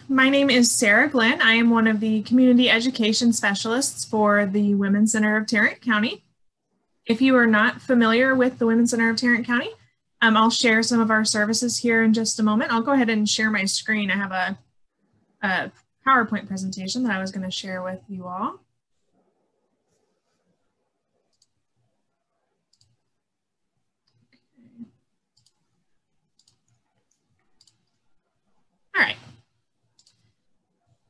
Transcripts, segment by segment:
My name is Sarah Glenn. I am one of the community education specialists for the Women's Center of Tarrant County. If you are not familiar with the Women's Center of Tarrant County, I'll share some of our services here in just a moment. I'll go ahead and share my screen. I have a PowerPoint presentation that I was going to share with you all. All right.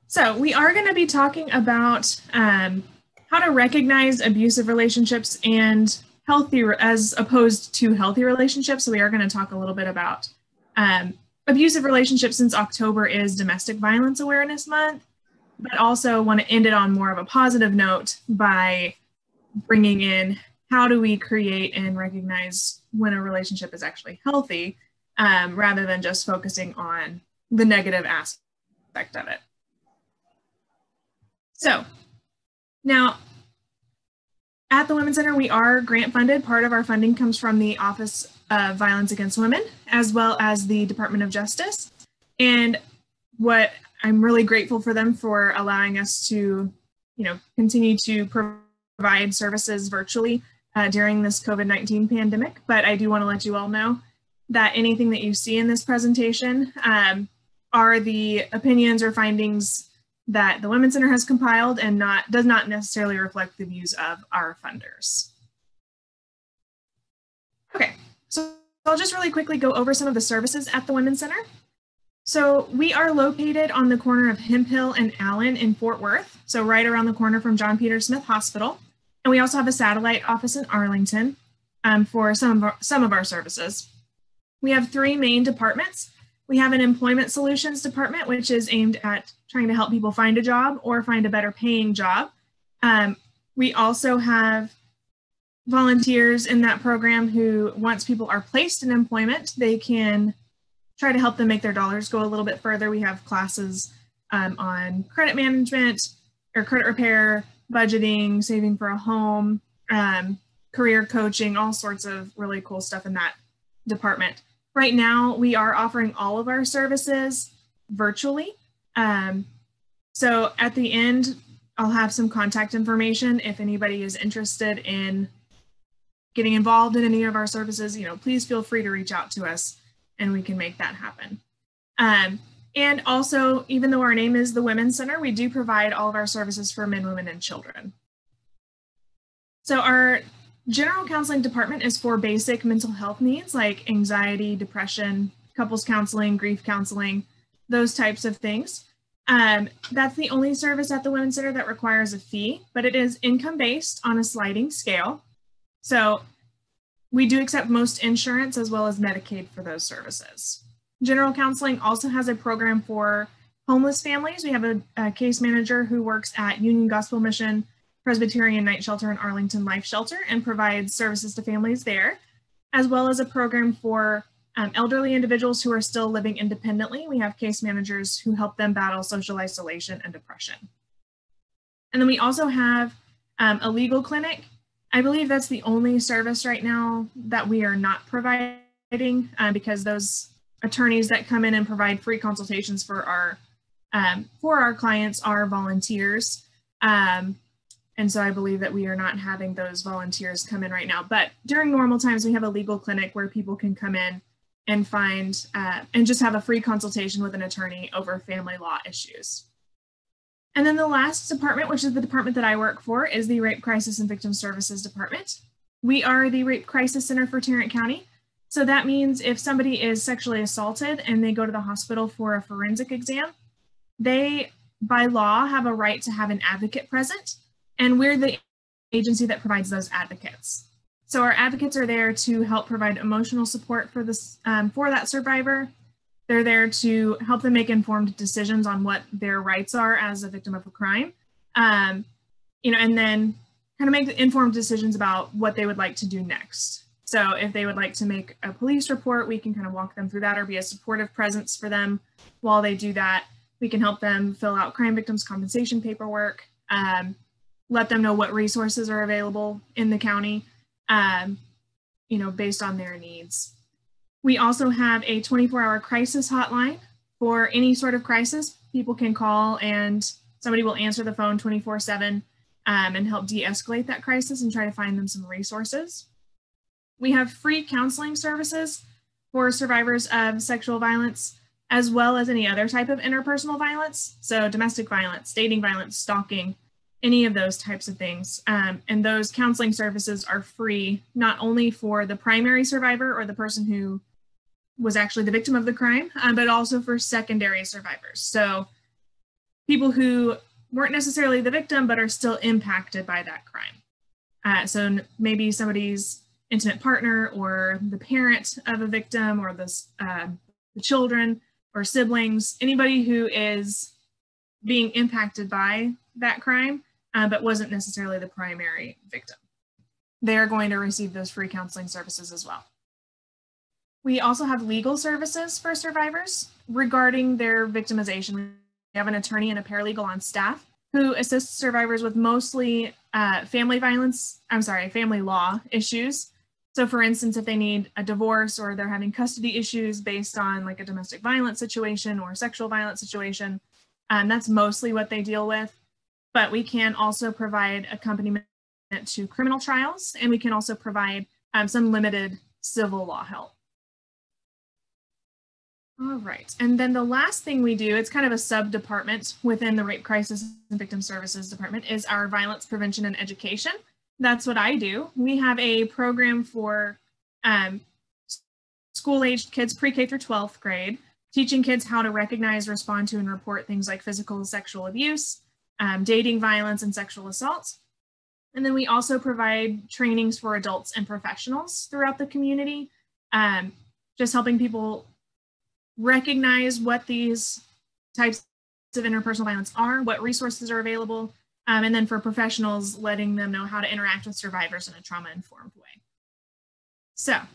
So we are going to be talking about how to recognize abusive relationships and healthy as opposed to healthy relationships. So we are going to talk a little bit about abusive relationships, since October is Domestic Violence Awareness Month, but also want to end it on more of a positive note by bringing in how do we create and recognize when a relationship is actually healthy, rather than just focusing on the negative aspect of it. So now at the Women's Center, we are grant funded. Part of our funding comes from the Office of Violence Against Women, as well as the Department of Justice. And what I'm really grateful for them for allowing us to, continue to provide services virtually during this COVID-19 pandemic. But I do want to let you all know that anything that you see in this presentation are the opinions or findings that the Women's Center has compiled and does not necessarily reflect the views of our funders. Okay, so I'll just really quickly go over some of the services at the Women's Center. So we are located on the corner of Hemphill and Allen in Fort Worth, so right around the corner from John Peter Smith Hospital. And we also have a satellite office in Arlington for some of our services. We have three main departments. We have an employment solutions department, which is aimed at trying to help people find a job or find a better paying job. We also have volunteers in that program who, once people are placed in employment, they can try to help them make their dollars go a little bit further. We have classes on credit management or credit repair, budgeting, saving for a home, career coaching, all sorts of really cool stuff in that department. Right now, we are offering all of our services virtually. So at the end, I'll have some contact information. If anybody is interested in getting involved in any of our services, please feel free to reach out to us and we can make that happen. And also, even though our name is the Women's Center, we do provide all of our services for men, women, and children. So our general counseling department is for basic mental health needs like anxiety, depression, couples counseling, grief counseling, those types of things. That's the only service at the Women's Center that requires a fee, but it is income-based on a sliding scale. So we do accept most insurance as well as Medicaid for those services. General counseling also has a program for homeless families. We have a case manager who works at Union Gospel Mission Presbyterian Night Shelter and Arlington Life Shelter and provides services to families there, as well as a program for elderly individuals who are still living independently. We have case managers who help them battle social isolation and depression. And then we also have a legal clinic. I believe that's the only service right now that we are not providing because those attorneys that come in and provide free consultations for our clients are volunteers. And so I believe that we are not having those volunteers come in right now. But during normal times, we have a legal clinic where people can come in and find and just have a free consultation with an attorney over family law issues. And then the last department, which is the department that I work for, is the Rape Crisis and Victim Services Department. We are the Rape Crisis Center for Tarrant County. So that means if somebody is sexually assaulted and they go to the hospital for a forensic exam, they, by law, have a right to have an advocate present. And we're the agency that provides those advocates. So our advocates are there to help provide emotional support for that survivor. They're there to help them make informed decisions on what their rights are as a victim of a crime, and then kind of make informed decisions about what they would like to do next. So if they would like to make a police report, we can kind of walk them through that or be a supportive presence for them while they do that. We can help them fill out crime victims compensation paperwork, let them know what resources are available in the county, based on their needs. We also have a 24-hour crisis hotline For any sort of crisis, people can call and somebody will answer the phone 24/7 and help de-escalate that crisis and try to find them some resources. We have free counseling services for survivors of sexual violence, as well as any other type of interpersonal violence. So domestic violence, dating violence, stalking, any of those types of things. And those counseling services are free, not only for the primary survivor or the person who was actually the victim of the crime, but also for secondary survivors. So people who weren't necessarily the victim, but are still impacted by that crime. So maybe somebody's intimate partner or the parent of a victim or the children or siblings, anybody who is being impacted by that crime, but wasn't necessarily the primary victim. They're going to receive those free counseling services as well. We also have legal services for survivors regarding their victimization. We have an attorney and a paralegal on staff who assists survivors with mostly family law issues. So for instance, if they need a divorce or they're having custody issues based on like a domestic violence situation or sexual violence situation, that's mostly what they deal with. But we can also provide accompaniment to criminal trials, and we can also provide some limited civil law help. All right, and then the last thing we do, it's kind of a sub-department within the Rape Crisis and Victim Services Department, is our violence prevention and education. That's what I do. We have a program for school-aged kids, pre-K through 12th grade, teaching kids how to recognize, respond to, and report things like physical and sexual abuse, dating violence, and sexual assault. And then we also provide trainings for adults and professionals throughout the community, just helping people recognize what these types of interpersonal violence are, what resources are available, and then for professionals, letting them know how to interact with survivors in a trauma-informed way. So, I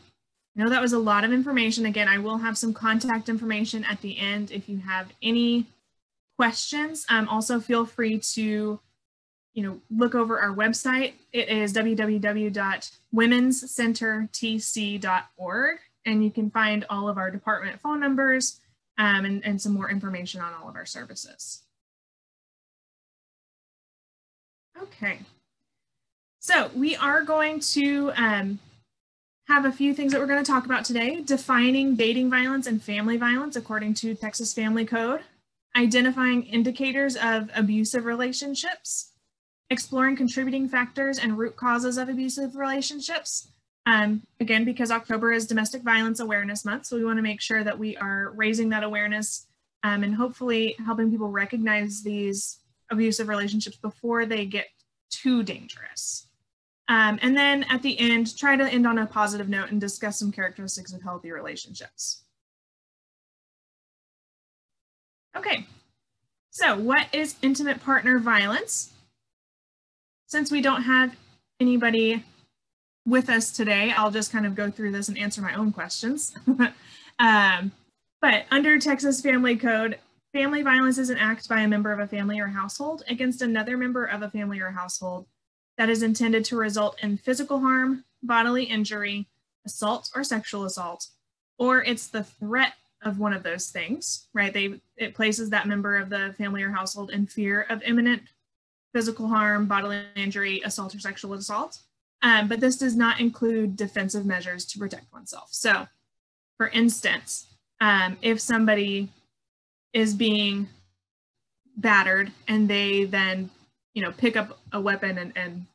know that was a lot of information. Again, I will have some contact information at the end if you have any questions. Also, feel free to look over our website. It is www.womenscentertc.org, and you can find all of our department phone numbers and some more information on all of our services. Okay, so we are going to have a few things that we're going to talk about today: defining dating violence and family violence according to Texas Family Code, identifying indicators of abusive relationships, exploring contributing factors and root causes of abusive relationships. Again, because October is Domestic Violence Awareness Month, so we want to make sure that we are raising that awareness and hopefully helping people recognize these abusive relationships before they get too dangerous. And then at the end, try to end on a positive note and discuss some characteristics of healthy relationships. Okay, so what is intimate partner violence? Since we don't have anybody with us today, I'll just kind of go through this and answer my own questions. But under Texas Family Code, family violence is an act by a member of a family or household against another member of a family or household that is intended to result in physical harm, bodily injury, assault, or sexual assault, or it's the threat of one of those things, right? It places that member of the family or household in fear of imminent physical harm, bodily injury, assault, or sexual assault. But this does not include defensive measures to protect oneself. So, for instance, if somebody is being battered and they then, pick up a weapon and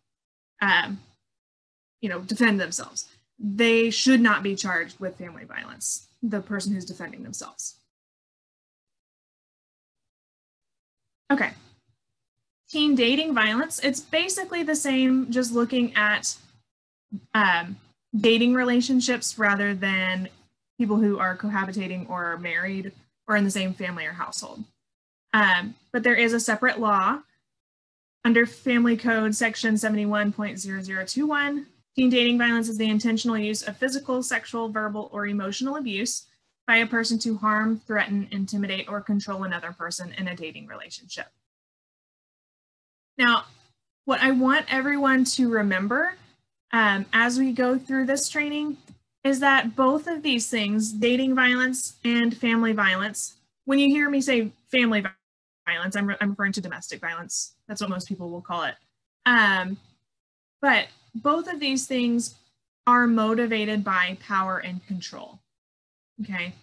defend themselves, they should not be charged with family violence, the person who's defending themselves. Okay. Teen dating violence, it's basically the same, just looking at dating relationships rather than people who are cohabitating or are married or in the same family or household. But there is a separate law under Family Code Section 71.0021. Teen dating violence is the intentional use of physical, sexual, verbal, or emotional abuse by a person to harm, threaten, intimidate, or control another person in a dating relationship. Now, what I want everyone to remember as we go through this training is that both of these things, dating violence and family violence, when you hear me say family violence, I'm referring to domestic violence. That's what most people will call it. But both of these things are motivated by power and control. Okay.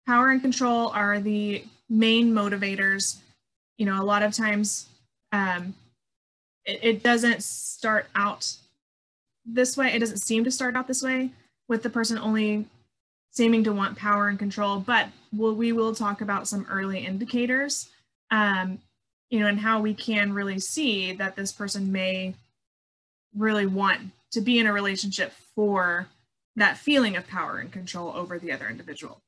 Power and control are the main motivators. You know, a lot of times it doesn't start out this way. It doesn't seem to start out this way with the person only seeming to want power and control, but we will talk about some early indicators, you know, and how we can really see that this person may really want to be in a relationship for that feeling of power and control over the other individual.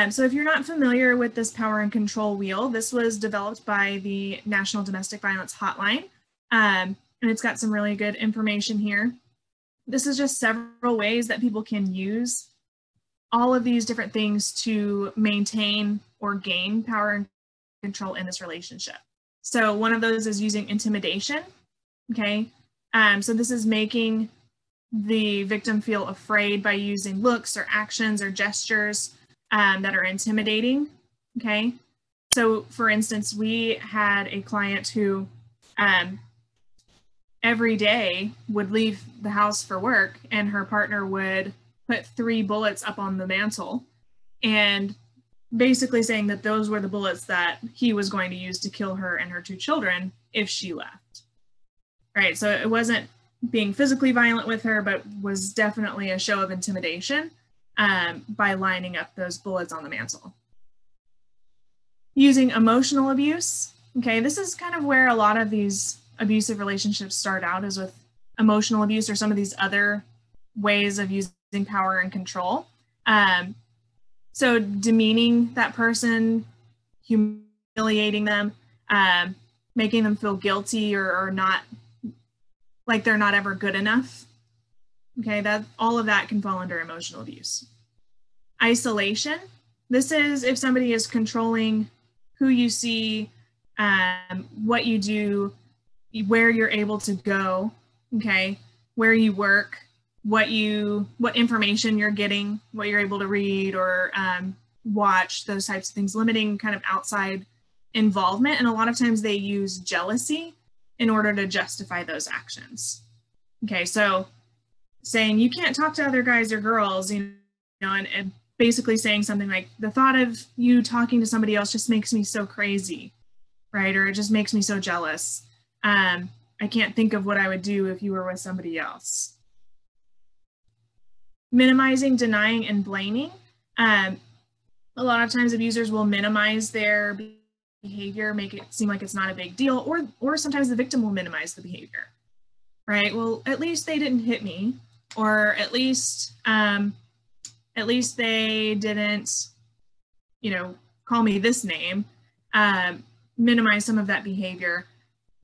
So if you're not familiar with this power and control wheel, this was developed by the National Domestic Violence Hotline, and it's got some really good information here. This is just several ways that people can use all of these different things to maintain or gain power and control in this relationship. So one of those is using intimidation, okay? So this is making the victim feel afraid by using looks or actions or gestures that are intimidating, okay? So for instance, we had a client who every day would leave the house for work and her partner would put 3 bullets up on the mantle and basically saying that those were the bullets that he was going to use to kill her and her 2 children if she left. Right, so it wasn't being physically violent with her, but was definitely a show of intimidation by lining up those bullets on the mantle. Using emotional abuse, okay, this is kind of where a lot of these abusive relationships start out, is with emotional abuse or some of these other ways of using power and control. So demeaning that person, humiliating them, making them feel guilty or not, like they're not ever good enough. Okay, that all of that can fall under emotional abuse. Isolation. This is if somebody is controlling who you see, what you do, where you're able to go, okay, where you work, what information you're getting, what you're able to read or watch, those types of things, limiting kind of outside involvement. And a lot of times they use jealousy in order to justify those actions. Okay, so saying you can't talk to other guys or girls, you know, and basically saying something like, the thought of you talking to somebody else just makes me so crazy, right? Or it just makes me so jealous. I can't think of what I would do if you were with somebody else. Minimizing, denying, and blaming. A lot of times abusers will minimize their behavior, make it seem like it's not a big deal, or sometimes the victim will minimize the behavior, right? Well, at least they didn't hit me, or at least they didn't, you know, call me this name. Minimize some of that behavior.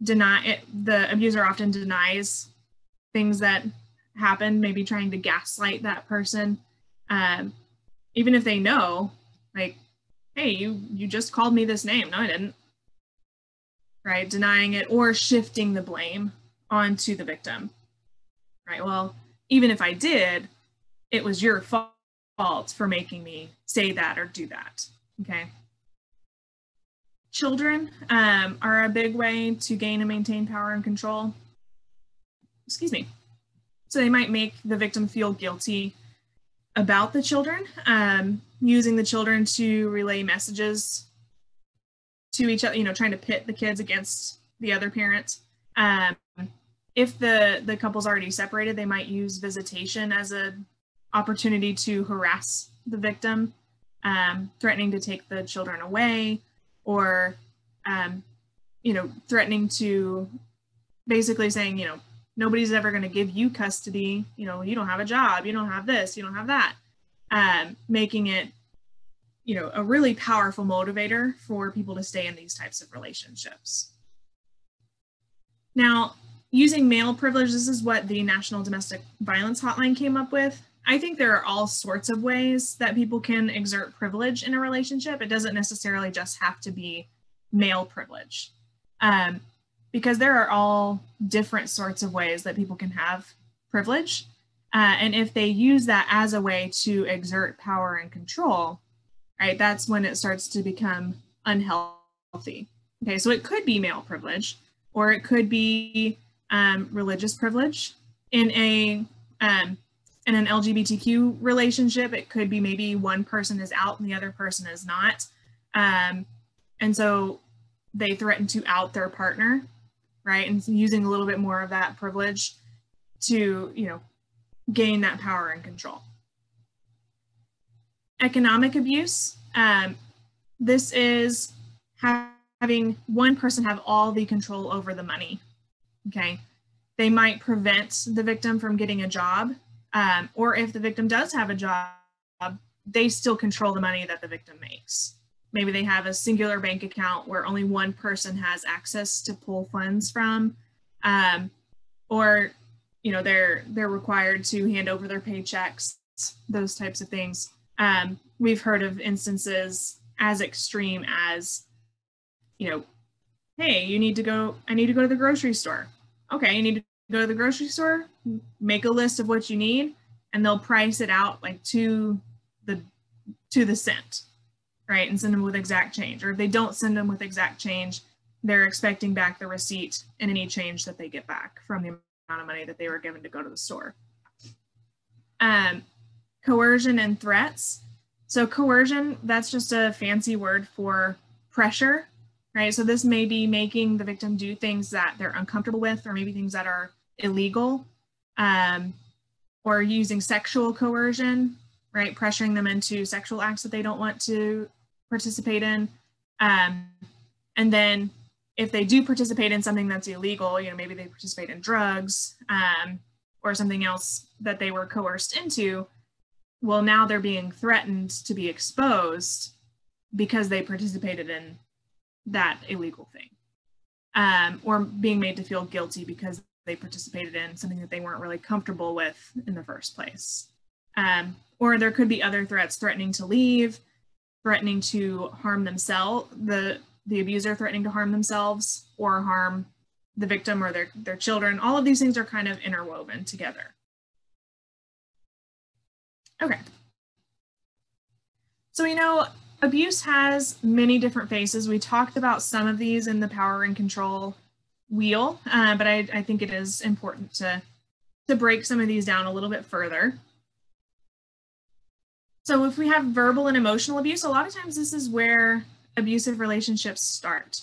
Deny it. The abuser often denies things that happened, maybe trying to gaslight that person, even if they know, like, hey, you just called me this name. No, I didn't. Right? Denying it or shifting the blame onto the victim. Right? Well, even if I did, it was your fault for making me say that or do that. Okay. Children are a big way to gain and maintain power and control. Excuse me. So they might make the victim feel guilty about the children, using the children to relay messages to each other, you know, trying to pit the kids against the other parent. If the couple's already separated, they might use visitation as an opportunity to harass the victim, threatening to take the children away, or, you know, threatening to basically saying, you know, nobody's ever going to give you custody. You know, you don't have a job, you don't have this, you don't have that. Making it, you know, a really powerful motivator for people to stay in these types of relationships. Now, using male privilege, this is what the National Domestic Violence Hotline came up with. I think there are all sorts of ways that people can exert privilege in a relationship. It doesn't necessarily just have to be male privilege, because there are all different sorts of ways that people can have privilege. And if they use that as a way to exert power and control, right? That's when it starts to become unhealthy. Okay, so it could be male privilege, or it could be religious privilege. In an LGBTQ relationship, it could be maybe one person is out and the other person is not, and so they threaten to out their partner, right? And using a little bit more of that privilege to, gain that power and control. Economic abuse. This is having one person have all the control over the money. Okay. They might prevent the victim from getting a job, or if the victim does have a job, they still control the money that the victim makes. Maybe they have a singular bank account where only one person has access to pull funds from, or they're required to hand over their paychecks, those types of things. We've heard of instances as extreme as, hey, I need to go to the grocery store. Okay, you need to go to the grocery store, make a list of what you need, and they'll price it out like to the cent, right? And send them with exact change. Or if they don't send them with exact change, they're expecting back the receipt and any change that they get back from the amount of money that they were given to go to the store. Coercion and threats. So coercion, that's just a fancy word for pressure, right? So this may be making the victim do things that they're uncomfortable with, or maybe things that are illegal, or using sexual coercion, right? Pressuring them into sexual acts that they don't want to participate in. And then if they do participate in something that's illegal, maybe they participate in drugs, or something else that they were coerced into, well, now they're being threatened to be exposed because they participated in that illegal thing, or being made to feel guilty because they participated in something that they weren't really comfortable with in the first place. Or there could be other threats, threatening to leave, threatening to harm themselves, the abuser threatening to harm themselves or harm the victim or their children. All of these things are kind of interwoven together. Okay. So abuse has many different faces. We talked about some of these in the power and control wheel, but I think it is important to break some of these down a little bit further. So if we have verbal and emotional abuse, a lot of times this is where abusive relationships start,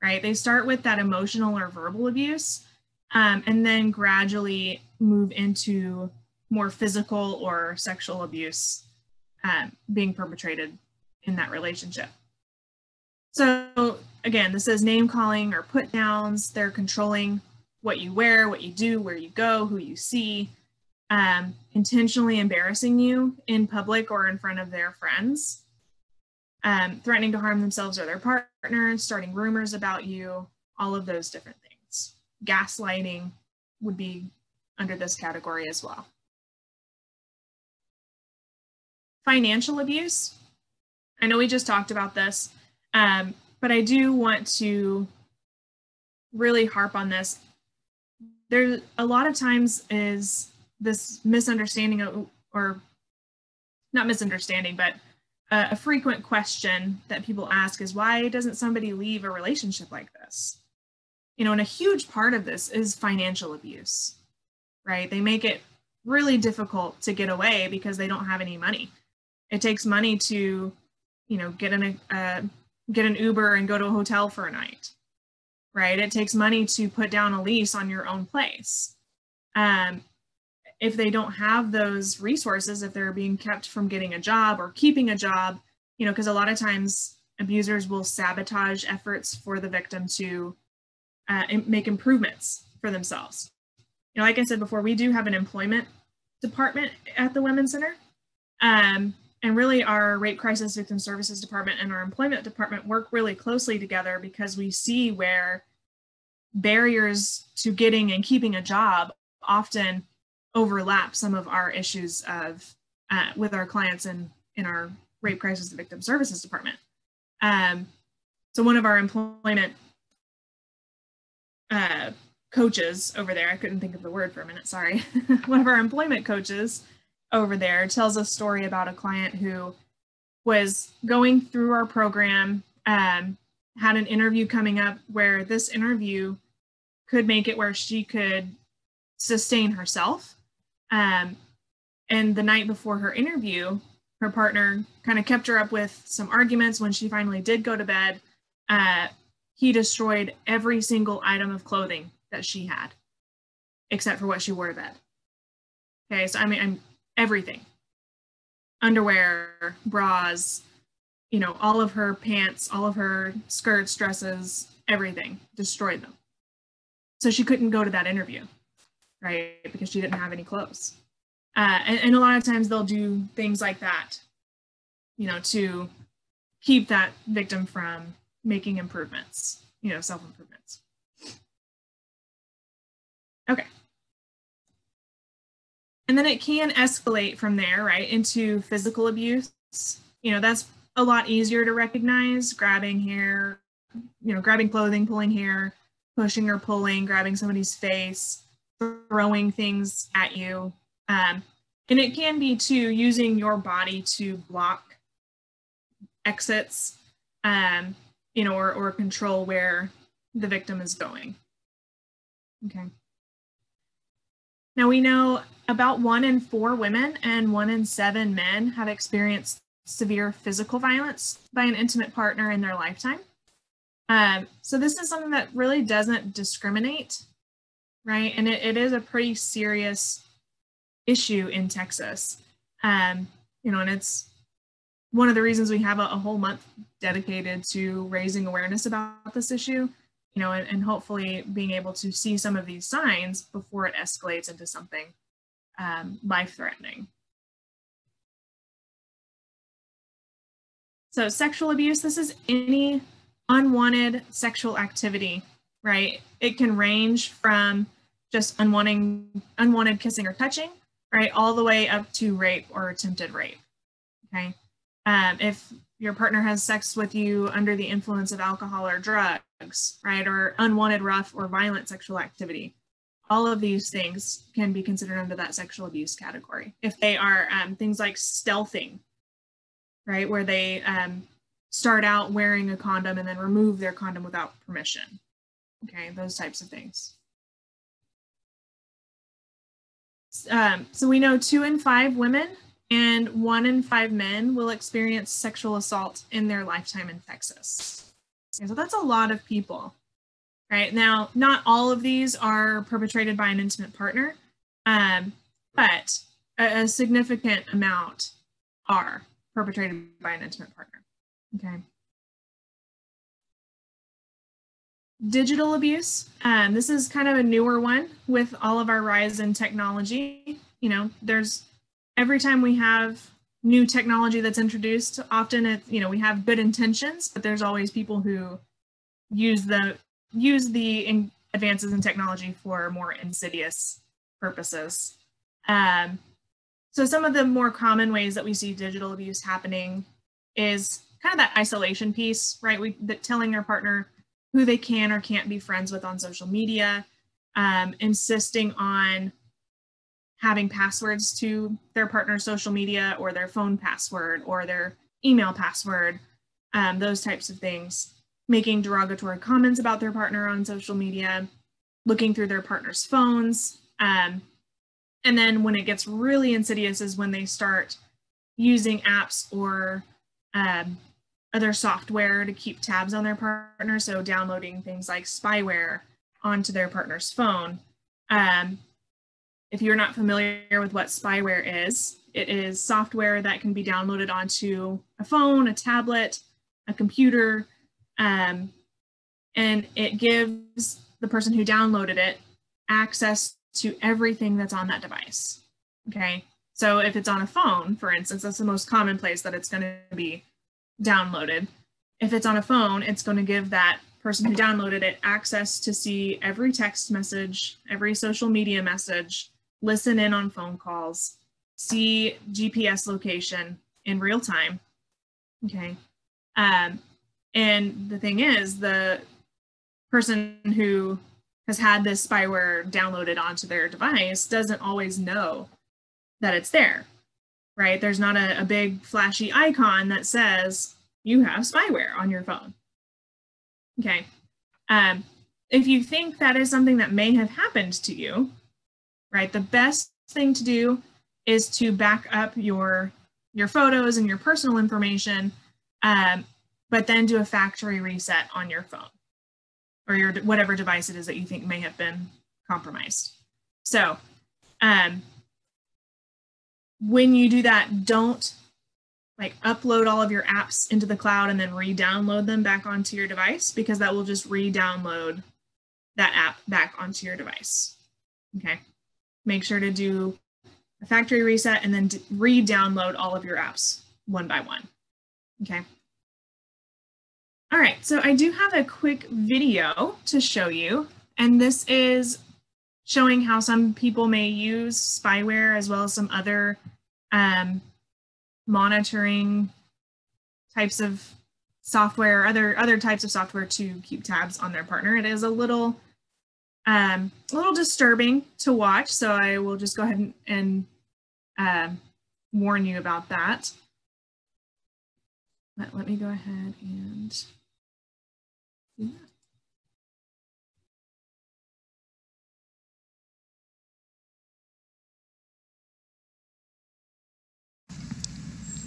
right? They start with that emotional or verbal abuse, and then gradually move into more physical or sexual abuse being perpetrated in that relationship. So again, this is name calling or put downs. They're controlling what you wear, what you do, where you go, who you see, intentionally embarrassing you in public or in front of their friends, threatening to harm themselves or their partner, starting rumors about you, all of those different things. Gaslighting would be under this category as well. Financial abuse. I know we just talked about this, but I do want to really harp on this. There's a lot of times is this misunderstanding of, or not misunderstanding, but a frequent question that people ask is, why doesn't somebody leave a relationship like this? And a huge part of this is financial abuse, right? They make it really difficult to get away because they don't have any money. It takes money to, get an Uber and go to a hotel for a night, right? It takes money to put down a lease on your own place. If they don't have those resources, if they're being kept from getting a job or keeping a job, because a lot of times abusers will sabotage efforts for the victim to make improvements for themselves. Like I said before, we do have an employment department at the Women's Center. And really our Rape Crisis Victim Services Department and our Employment Department work really closely together because we see where barriers to getting and keeping a job often overlap some of our issues of with our clients in our Rape Crisis Victim Services Department. So one of our employment coaches over there, I couldn't think of the word for a minute, sorry. One of our employment coaches over there tells a story about a client who was going through our program, had an interview coming up where this interview could make it where she could sustain herself. And the night before her interview, her partner kind of kept her up with some arguments. When she finally did go to bed, he destroyed every single item of clothing that she had, except for what she wore to bed. Okay, so I mean, everything. Underwear, bras, you know, all of her pants, all of her skirts, dresses, everything, destroyed them. So she couldn't go to that interview, right? Because she didn't have any clothes. And a lot of times they'll do things like that, you know, to keep that victim from making improvements, you know, self-improvements. Okay. And then it can escalate from there, right, into physical abuse. You know, that's a lot easier to recognize: grabbing hair, you know, grabbing clothing, pulling hair, pushing or pulling, grabbing somebody's face, throwing things at you. And it can be too using your body to block exits, you know, or control where the victim is going. Okay. Now we know about 1 in 4 women and 1 in 7 men have experienced severe physical violence by an intimate partner in their lifetime. So this is something that really doesn't discriminate, right? And it is a pretty serious issue in Texas. You know, and it's one of the reasons we have a whole month dedicated to raising awareness about this issue, you know, and hopefully being able to see some of these signs before it escalates into something life-threatening. So sexual abuse, this is any unwanted sexual activity, right? It can range from just unwanted kissing or touching, right, all the way up to rape or attempted rape, okay? If your partner has sex with you under the influence of alcohol or drugs, right, or unwanted rough or violent sexual activity, all of these things can be considered under that sexual abuse category. If they are things like stealthing, right, where they start out wearing a condom and then remove their condom without permission, okay, those types of things. So we know 2 in 5 women and 1 in 5 men will experience sexual assault in their lifetime in Texas. Okay, so that's a lot of people, right? Now, not all of these are perpetrated by an intimate partner, but a significant amount are perpetrated by an intimate partner, okay? Digital abuse, this is kind of a newer one with all of our rise in technology. You know, every time we have new technology that's introduced, often you know, we have good intentions, but there's always people who use the advances in technology for more insidious purposes. So some of the more common ways that we see digital abuse happening is kind of that isolation piece, right? That telling our partner who they can or can't be friends with on social media, insisting on having passwords to their partner's social media or their phone password or their email password, those types of things, making derogatory comments about their partner on social media, looking through their partner's phones. And then when it gets really insidious is when they start using apps or other software to keep tabs on their partner. So downloading things like spyware onto their partner's phone. If you're not familiar with what spyware is, it is software that can be downloaded onto a phone, a tablet, a computer, and it gives the person who downloaded it access to everything that's on that device, okay? So if it's on a phone, for instance, that's the most common place that it's gonna be downloaded. If it's on a phone, it's going to give that person who downloaded it access to see every text message, every social media message, listen in on phone calls, see GPS location in real time, okay? And the thing is, the person who has had this spyware downloaded onto their device doesn't always know that it's there. right? There's not a big flashy icon that says you have spyware on your phone. Okay. If you think that is something that may have happened to you, right, the best thing to do is to back up your photos and your personal information, but then do a factory reset on your phone or your whatever device it is that you think may have been compromised. So when you do that, don't like upload all of your apps into the cloud and then re-download them back onto your device, because that will just re-download that app back onto your device. Okay. Make sure to do a factory reset and then re-download all of your apps one by one. Okay. All right, so I do have a quick video to show you, and this is showing how some people may use spyware as well as some other monitoring types of software, other types of software to keep tabs on their partner. It is a little disturbing to watch, so I will just go ahead and warn you about that. But let me go ahead and do that.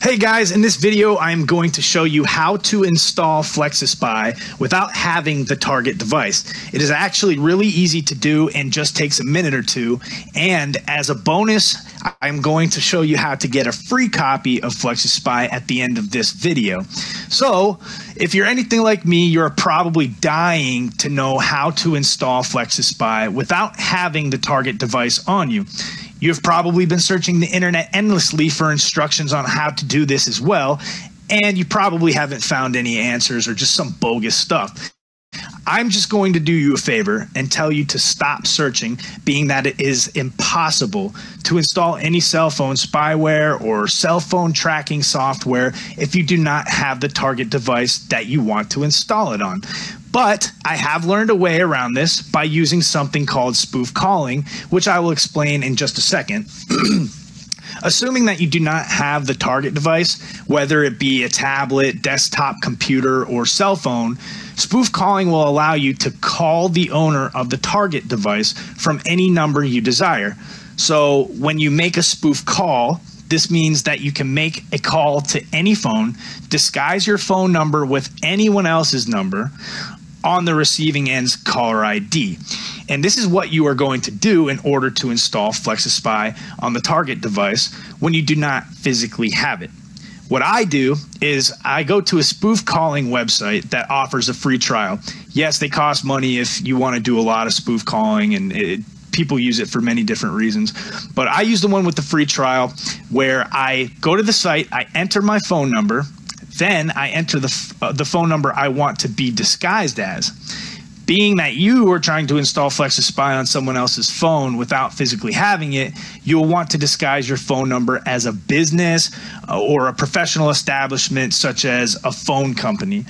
Hey guys, in this video I'm going to show you how to install FlexiSpy without having the target device. It is actually really easy to do and just takes a minute or two, and as a bonus I'm going to show you how to get a free copy of FlexiSpy at the end of this video. So if you're anything like me, you're probably dying to know how to install FlexiSpy without having the target device on you. You've probably been searching the internet endlessly for instructions on how to do this as well, and you probably haven't found any answers or just some bogus stuff. I'm just going to do you a favor and tell you to stop searching, being that it is impossible to install any cell phone spyware or cell phone tracking software if you do not have the target device that you want to install it on. But I have learned a way around this by using something called spoof calling, which I will explain in just a second. Assuming that you do not have the target device, whether it be a tablet, desktop computer, or cell phone, spoof calling will allow you to call the owner of the target device from any number you desire. So when you make a spoof call, this means that you can make a call to any phone, disguise your phone number with anyone else's number on the receiving end's caller ID. And this is what you are going to do in order to install FlexiSpy on the target device when you do not physically have it. What I do is I go to a spoof calling website that offers a free trial. Yes, they cost money if you want to do a lot of spoof calling, and people use it for many different reasons. But I use the one with the free trial where I go to the site, I enter my phone number, then I enter the phone number I want to be disguised as. Being that you are trying to install FlexiSpy on someone else's phone without physically having it, you'll want to disguise your phone number as a business or a professional establishment such as a phone company.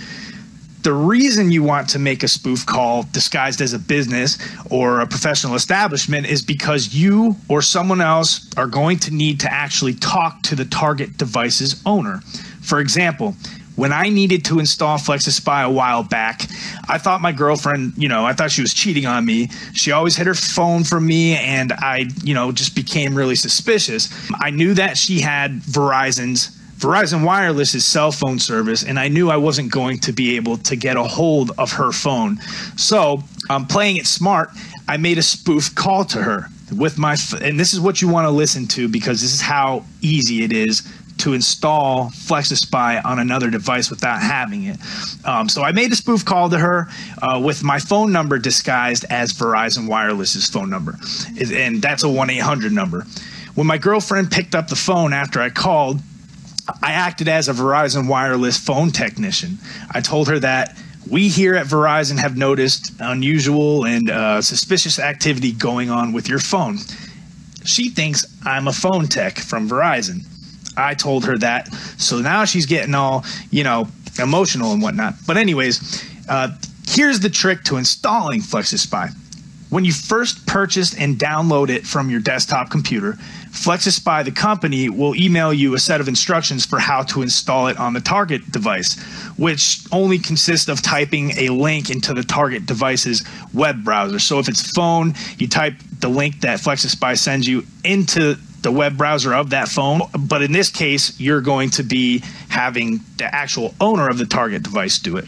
The reason you want to make a spoof call disguised as a business or a professional establishment is because you or someone else are going to need to actually talk to the target device's owner. For example, when I needed to install FlexiSpy a while back, I thought my girlfriend, I thought she was cheating on me. She always hid her phone from me, and I, just became really suspicious. I knew that she had Verizon Wireless's cell phone service, and I knew I wasn't going to be able to get a hold of her phone. So, playing it smart, I made a spoof call to her with and this is what you want to listen to, because this is how easy it is to install FlexiSpy on another device without having it. So I made a spoof call to her with my phone number disguised as Verizon Wireless's phone number, and that's a 1-800 number. When my girlfriend picked up the phone after I called, I acted as a Verizon Wireless phone technician. I told her that we here at Verizon have noticed unusual and suspicious activity going on with your phone. She thinks I'm a phone tech from Verizon. I told her that, so now she's getting all, emotional and whatnot. But anyways, here's the trick to installing FlexiSpy. When you first purchase and download it from your desktop computer, FlexiSpy, the company, will email you a set of instructions for how to install it on the target device, which only consists of typing a link into the target device's web browser. So if it's phone, you type the link that FlexiSpy sends you into the web browser of that phone. But in this case, you're going to be having the actual owner of the target device do it.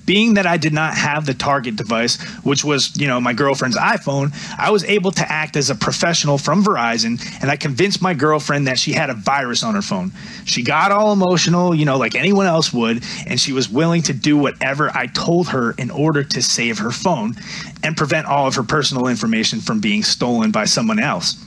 Being that I did not have the target device, which was, my girlfriend's iPhone, I was able to act as a professional from Verizon, and I convinced my girlfriend that she had a virus on her phone. She got all emotional, like anyone else would, and she was willing to do whatever I told her in order to save her phone and prevent all of her personal information from being stolen by someone else.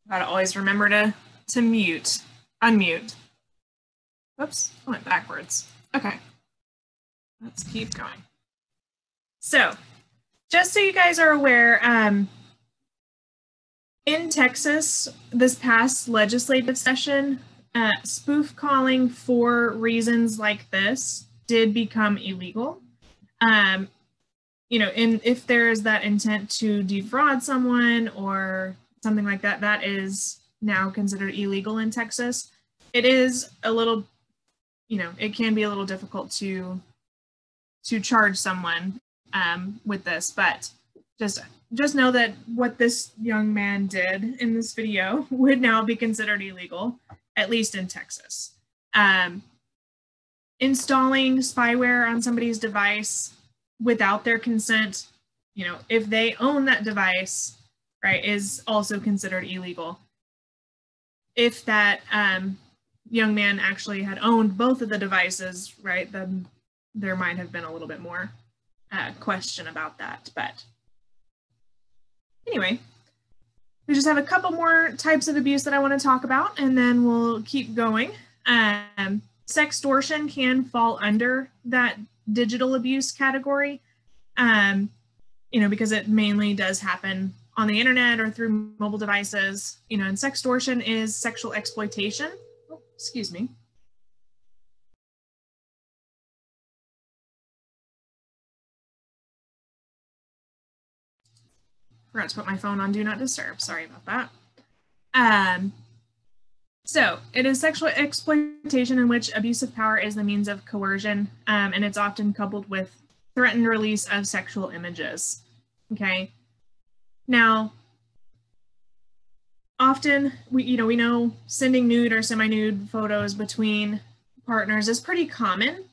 Gotta always remember to unmute. Whoops, I went backwards. Okay, let's keep going. So, just so you guys are aware, in Texas, this past legislative session, spoof calling for reasons like this did become illegal. If there is that intent to defraud someone or something like that, that is now considered illegal in Texas. It is a little, it can be a little difficult to charge someone with this, but just know that what this young man did in this video would now be considered illegal, at least in Texas. Installing spyware on somebody's device without their consent, if they own that device, right, is also considered illegal. If that young man actually had owned both of the devices, right, then there might have been a little bit more question about that. But anyway, we just have a couple more types of abuse that I want to talk about, and then we'll keep going. Sextortion can fall under that digital abuse category, because it mainly does happen on the internet or through mobile devices, and sextortion is sexual exploitation. Oh, excuse me. Forgot to put my phone on Do Not Disturb. Sorry about that. So it is sexual exploitation in which abuse of power is the means of coercion, and it's often coupled with threatened release of sexual images. Okay. Now, often we know sending nude or semi-nude photos between partners is pretty common,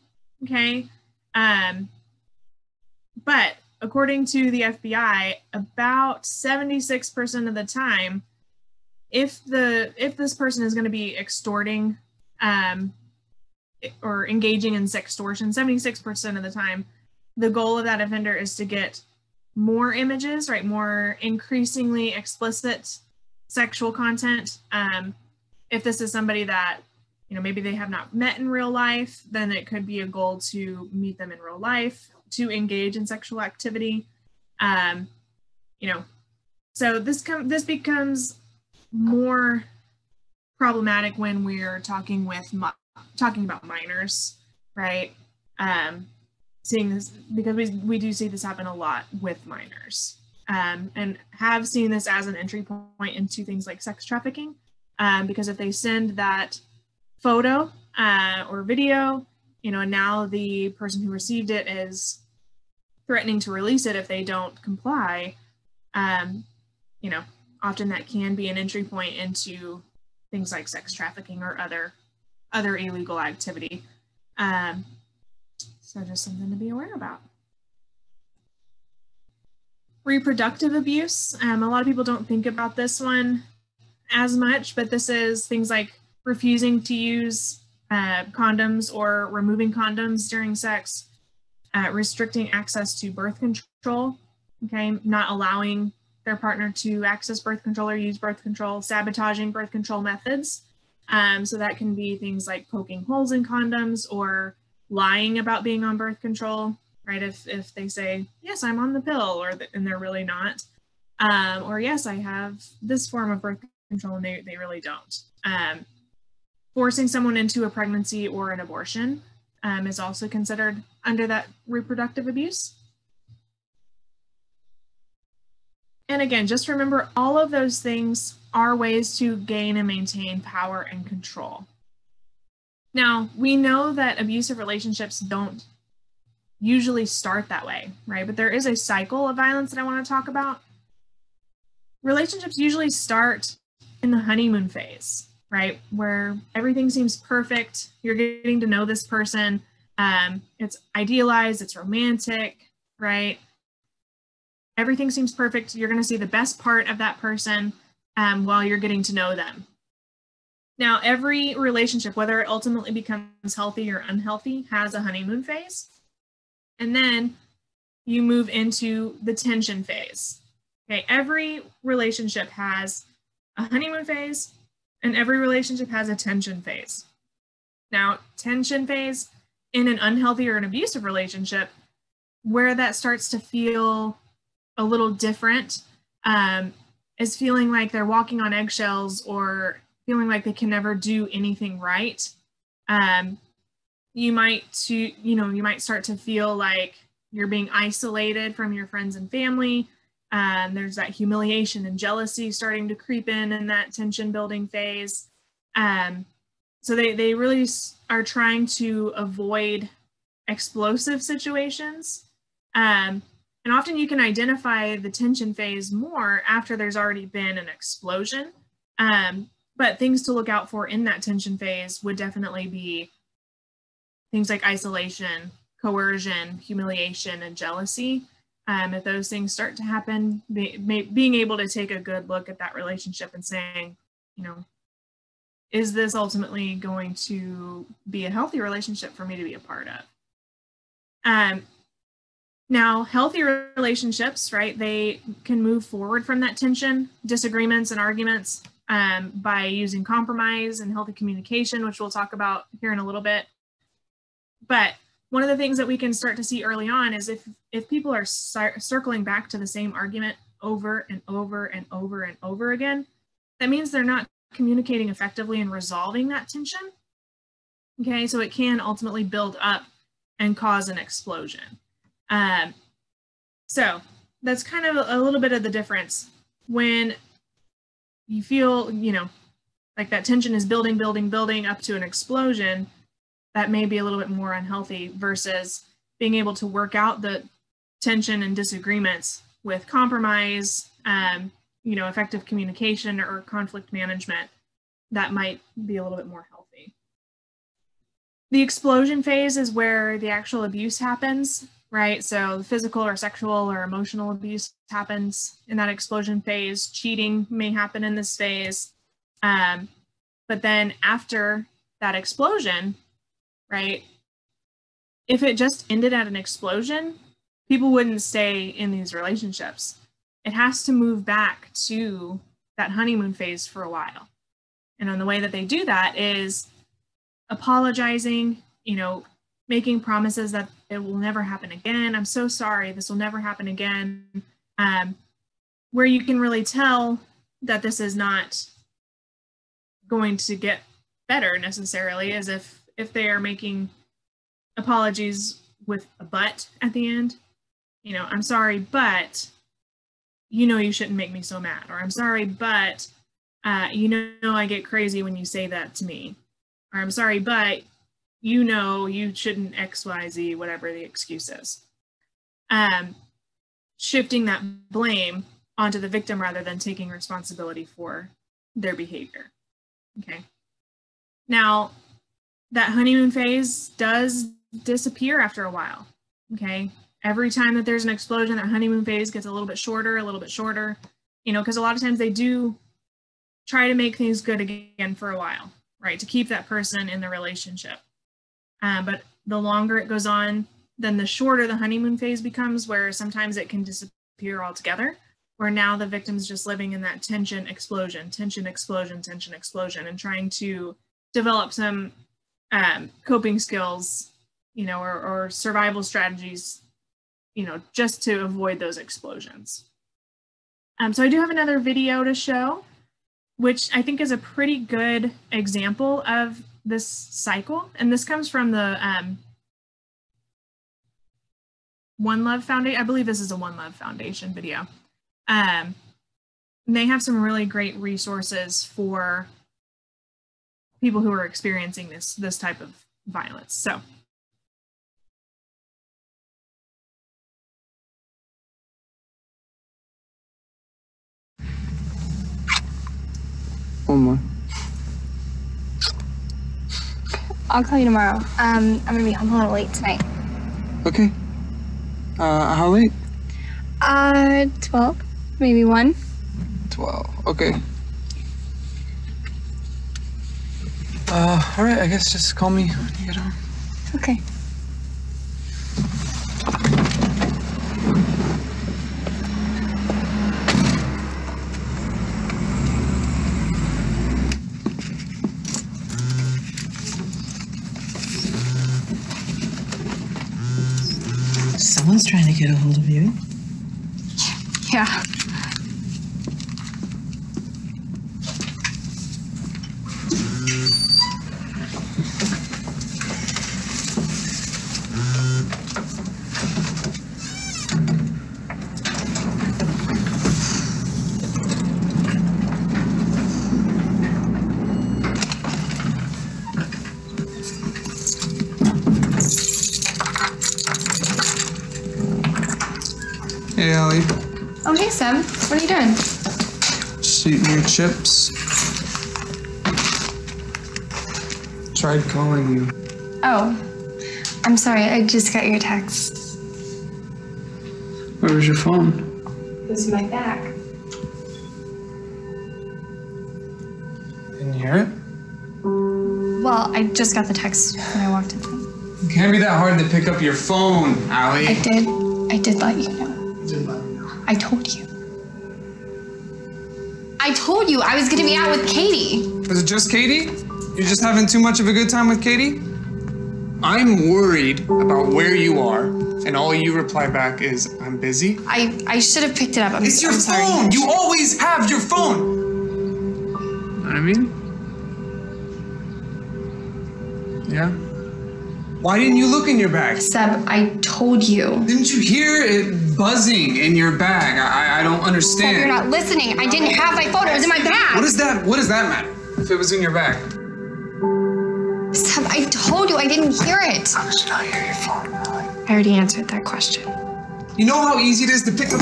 okay? But according to the FBI, about 76% of the time, if this person is going to be extorting or engaging in sextortion, 76% of the time, the goal of that offender is to get more images, right? More increasingly explicit sexual content. If this is somebody that, maybe they have not met in real life, then it could be a goal to meet them in real life, to engage in sexual activity. So this becomes more problematic when we're talking about minors, right? Seeing this, because we do see this happen a lot with minors, and have seen this as an entry point into things like sex trafficking, because if they send that photo or video, and now the person who received it is threatening to release it if they don't comply, often that can be an entry point into things like sex trafficking or other illegal activity. So just something to be aware about. Reproductive abuse. A lot of people don't think about this one as much, but this is things like refusing to use condoms or removing condoms during sex, restricting access to birth control, okay, not allowing their partner to access birth control or use birth control, sabotaging birth control methods. So that can be things like poking holes in condoms or lying about being on birth control, right? If they say, yes, I'm on the pill, and they're really not. Or yes, I have this form of birth control, and they really don't. Forcing someone into a pregnancy or an abortion is also considered under that reproductive abuse. And again, just remember, all of those things are ways to gain and maintain power and control. Now, we know that abusive relationships don't usually start that way, right? But there is a cycle of violence that I want to talk about. Relationships usually start in the honeymoon phase, right? Where everything seems perfect. You're getting to know this person. It's idealized, it's romantic, right? Everything seems perfect. You're going to see the best part of that person while you're getting to know them. Now, every relationship, whether it ultimately becomes healthy or unhealthy, has a honeymoon phase. And then you move into the tension phase. Okay, every relationship has a honeymoon phase, and every relationship has a tension phase. Now, tension phase in an unhealthy or an abusive relationship, where that starts to feel a little different, is feeling like they're walking on eggshells or feeling like they can never do anything right. You might start to feel like you're being isolated from your friends and family. There's that humiliation and jealousy starting to creep in that tension building phase. So they really are trying to avoid explosive situations. And often you can identify the tension phase more after there's already been an explosion. But things to look out for in that tension phase would definitely be things like isolation, coercion, humiliation, and jealousy. If those things start to happen, being able to take a good look at that relationship and saying, is this ultimately going to be a healthy relationship for me to be a part of? Now, healthy relationships, right, they can move forward from that tension, disagreements, and arguments by using compromise and healthy communication, which we'll talk about here in a little bit. But one of the things that we can start to see early on is if people are circling back to the same argument over and over and over and over again, that means they're not communicating effectively and resolving that tension. Okay, so it can ultimately build up and cause an explosion. So that's kind of a little bit of the difference. When you feel, like that tension is building up to an explosion, that may be a little bit more unhealthy versus being able to work out the tension and disagreements with compromise, effective communication or conflict management. That might be a little bit more healthy. The explosion phase is where the actual abuse happens, right? So physical or sexual or emotional abuse happens in that explosion phase. Cheating may happen in this phase. But then after that explosion, right, if it just ended at an explosion, people wouldn't stay in these relationships. It has to move back to that honeymoon phase for a while. And the way that they do that is apologizing, making promises that it will never happen again. I'm so sorry, this will never happen again. Where you can really tell that this is not going to get better necessarily is if they are making apologies with a but at the end. I'm sorry, but you shouldn't make me so mad. Or I'm sorry, but I get crazy when you say that to me. Or I'm sorry, but you shouldn't X, Y, Z, whatever the excuse is. Shifting that blame onto the victim rather than taking responsibility for their behavior. Okay. Now, that honeymoon phase does disappear after a while. Okay. Every time that there's an explosion, that honeymoon phase gets a little bit shorter, because a lot of times they do try to make things good again for a while, right? To keep that person in the relationship. But the longer it goes on, then the shorter the honeymoon phase becomes, where sometimes it can disappear altogether, where now the victim's just living in that tension explosion, and trying to develop some coping skills, or survival strategies, just to avoid those explosions. So I do have another video to show, which I think is a pretty good example of this cycle. And this comes from the One Love Foundation. I believe this is a One Love Foundation video. They have some really great resources for people who are experiencing this type of violence. So. One more. I'll call you tomorrow. I'm gonna be home a little late tonight. Okay. How late? 12, maybe 1. 12. Okay. All right. I guess just call me when you get home. Okay. Someone's trying to get a hold of you. Yeah. Hey, Allie. Oh, hey, Seb. What are you doing? Just eating your chips. Tried calling you. Oh, I'm sorry. I just got your text. Where was your phone? It was in my bag. Didn't you hear it? Well, I just got the text when I walked in. It can't be that hard to pick up your phone, Allie. I did let you know. Didn't let me know. I told you. I told you I was gonna be out with Katie. Was it just Katie? You're just having too much of a good time with Katie? I'm worried about where you are, and all you reply back is, I'm busy. I should have picked it up. It's your I'm sorry. phone! You always have your phone! Know what I mean? Yeah? Why didn't you look in your bag? Seb, I told you. Didn't you hear it buzzing in your bag? I don't understand. Seb, you're not listening. I didn't have my phone. It was in my bag. What does that matter? If it was in your bag? Seb, I told you I didn't hear it. How did I hear your phone, Allie? I already answered that question. You know how easy it is to pick up.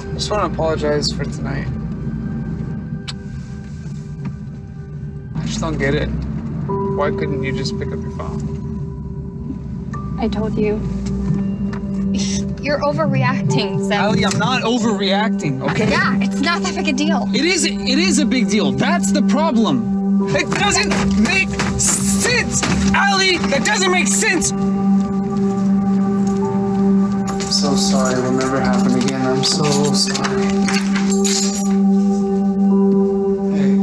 I just want to apologize for tonight. I just don't get it. Why couldn't you just pick up your phone? I told you. You're overreacting, Seb. Allie, I'm not overreacting, okay? Yeah, it's not that big a deal. It is a big deal. That's the problem. It doesn't make sense! Allie, that doesn't make sense! I'm so sorry. It will never happen again. I'm so sorry. Hey.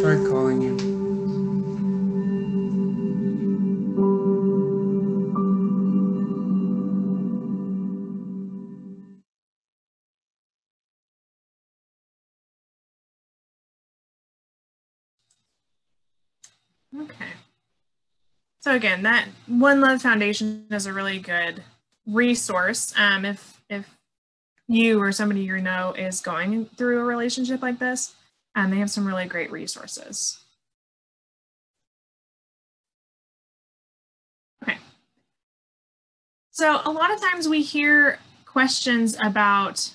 Tried calling you. Okay. So again, that One Love Foundation is a really good resource if you or somebody you know is going through a relationship like this. They have some really great resources. Okay. So a lot of times we hear questions about,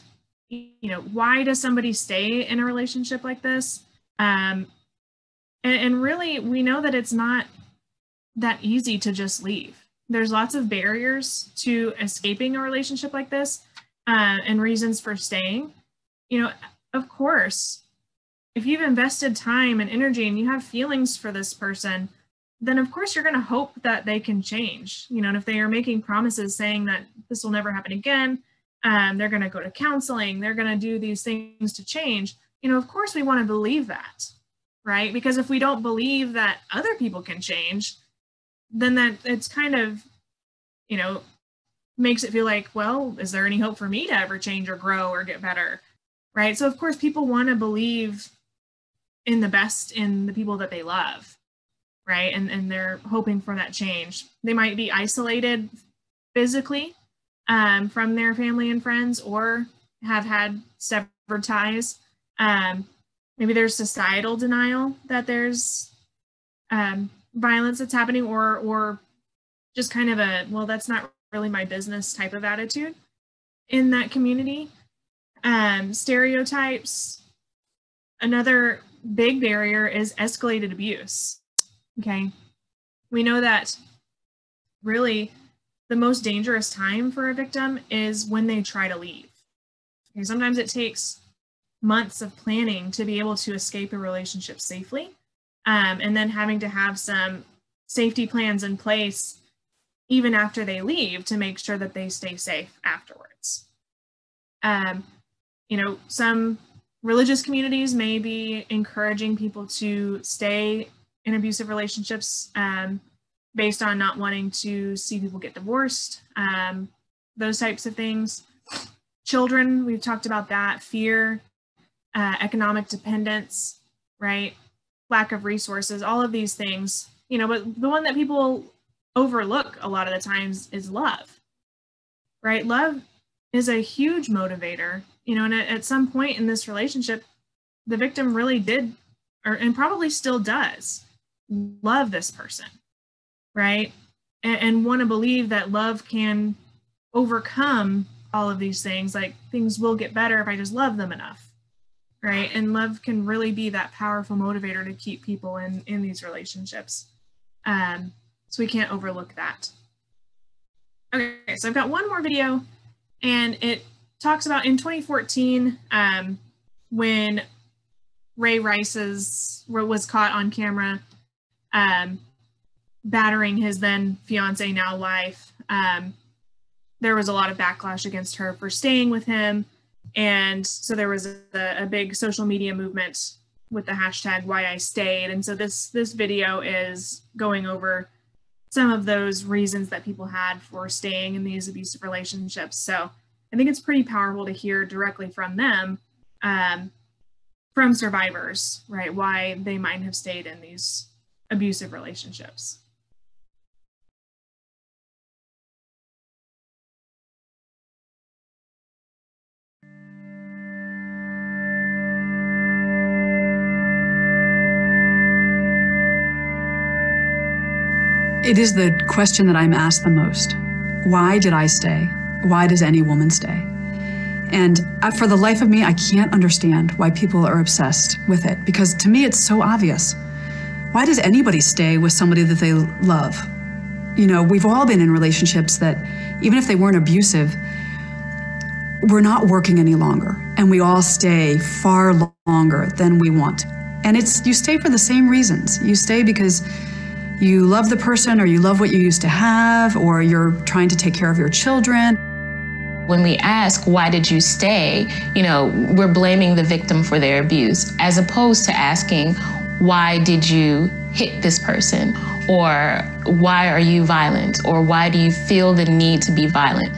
why does somebody stay in a relationship like this? And really, we know that it's not that easy to just leave. There's lots of barriers to escaping a relationship like this and reasons for staying. you know, of course, if you've invested time and energy and you have feelings for this person, then of course you're going to hope that they can change, you know, and if they are making promises saying that this will never happen again, they're going to go to counseling, they're going to do these things to change, you know, of course we want to believe that, right? Because if we don't believe that other people can change, then that it's kind of, you know, makes it feel like, well, is there any hope for me to ever change or grow or get better, right? So of course people want to believe in the best in the people that they love, right? And they're hoping for that change. They might be isolated physically from their family and friends, or have had severed ties. Maybe there's societal denial that there's violence that's happening, or just kind of a, well, that's not really my business type of attitude in that community. Stereotypes. Another big barrier is escalated abuse. Okay. We know that really the most dangerous time for a victim is when they try to leave. Okay, sometimes it takes months of planning to be able to escape a relationship safely, and then having to have some safety plans in place even after they leave to make sure that they stay safe afterwards. You know, some religious communities may be encouraging people to stay in abusive relationships based on not wanting to see people get divorced, those types of things. Children, we've talked about that, fear, economic dependence, right? Lack of resources, all of these things, you know, but the one that people overlook a lot of the times is love, right? Love is a huge motivator, you know, and at some point in this relationship, the victim really did, and probably still does, love this person, right? And want to believe that love can overcome all of these things, like things will get better if I just love them enough, right? And love can really be that powerful motivator to keep people in these relationships. So we can't overlook that. Okay, so I've got one more video, and it talks about in 2014, when Ray Rice's was caught on camera battering his then fiance, now wife. There was a lot of backlash against her for staying with him, and so there was a big social media movement with the hashtag Why I Stayed. And so this video is going over some of those reasons that people had for staying in these abusive relationships. So I think it's pretty powerful to hear directly from them, from survivors, right, why they might have stayed in these abusive relationships. It is the question that I'm asked the most. Why did I stay? Why does any woman stay? And for the life of me, I can't understand why people are obsessed with it, because to me, it's so obvious. Why does anybody stay with somebody that they love? You know, we've all been in relationships that, even if they weren't abusive, we're not working any longer, and we all stay far longer than we want. And you stay for the same reasons. You stay because you love the person, or you love what you used to have, or you're trying to take care of your children. When we ask, why did you stay? You know, we're blaming the victim for their abuse, as opposed to asking, why did you hit this person? Or why are you violent? Or why do you feel the need to be violent?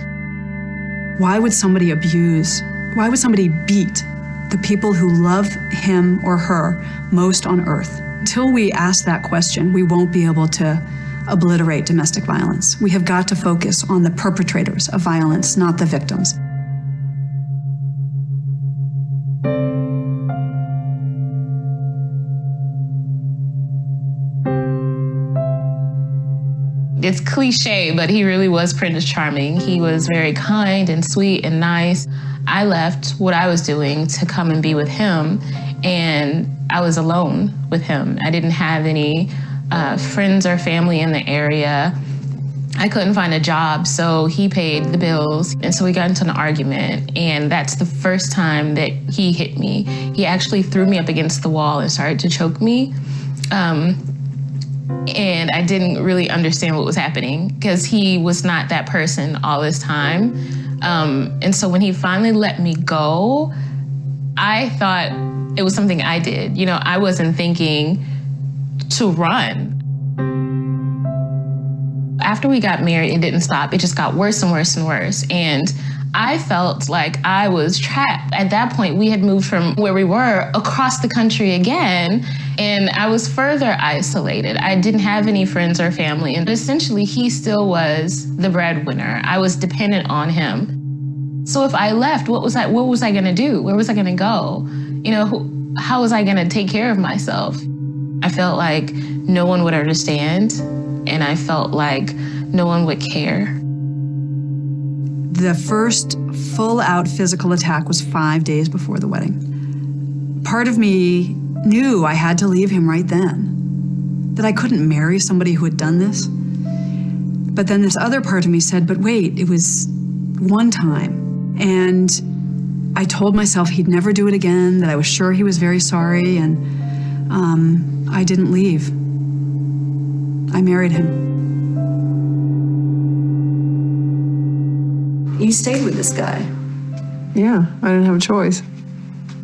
Why would somebody abuse? Why would somebody beat the people who love him or her most on earth? Until we ask that question, we won't be able to obliterate domestic violence. We have got to focus on the perpetrators of violence, not the victims. It's cliche, but he really was Prince Charming. He was very kind and sweet and nice. I left what I was doing to come and be with him, and I was alone with him. I didn't have any friends or family in the area. I couldn't find a job, so he paid the bills. And so we got into an argument, and that's the first time that he hit me. He actually threw me up against the wall and started to choke me. And I didn't really understand what was happening because he was not that person all this time. And so when he finally let me go, I thought it was something I did. You know, I wasn't thinking to run. After we got married, it didn't stop. It just got worse and worse and worse. And I felt like I was trapped. At that point, we had moved from where we were across the country again, and I was further isolated. I didn't have any friends or family, and essentially he still was the breadwinner. I was dependent on him. So if I left, what was I gonna do? Where was I gonna go? You know, how was I gonna take care of myself? I felt like no one would understand, and I felt like no one would care. The first full-out physical attack was 5 days before the wedding. Part of me knew I had to leave him right then, that I couldn't marry somebody who had done this. But then this other part of me said, but wait, it was one time. And I told myself he'd never do it again, that I was sure he was very sorry, and I didn't leave. I married him. You stayed with this guy. Yeah, I didn't have a choice.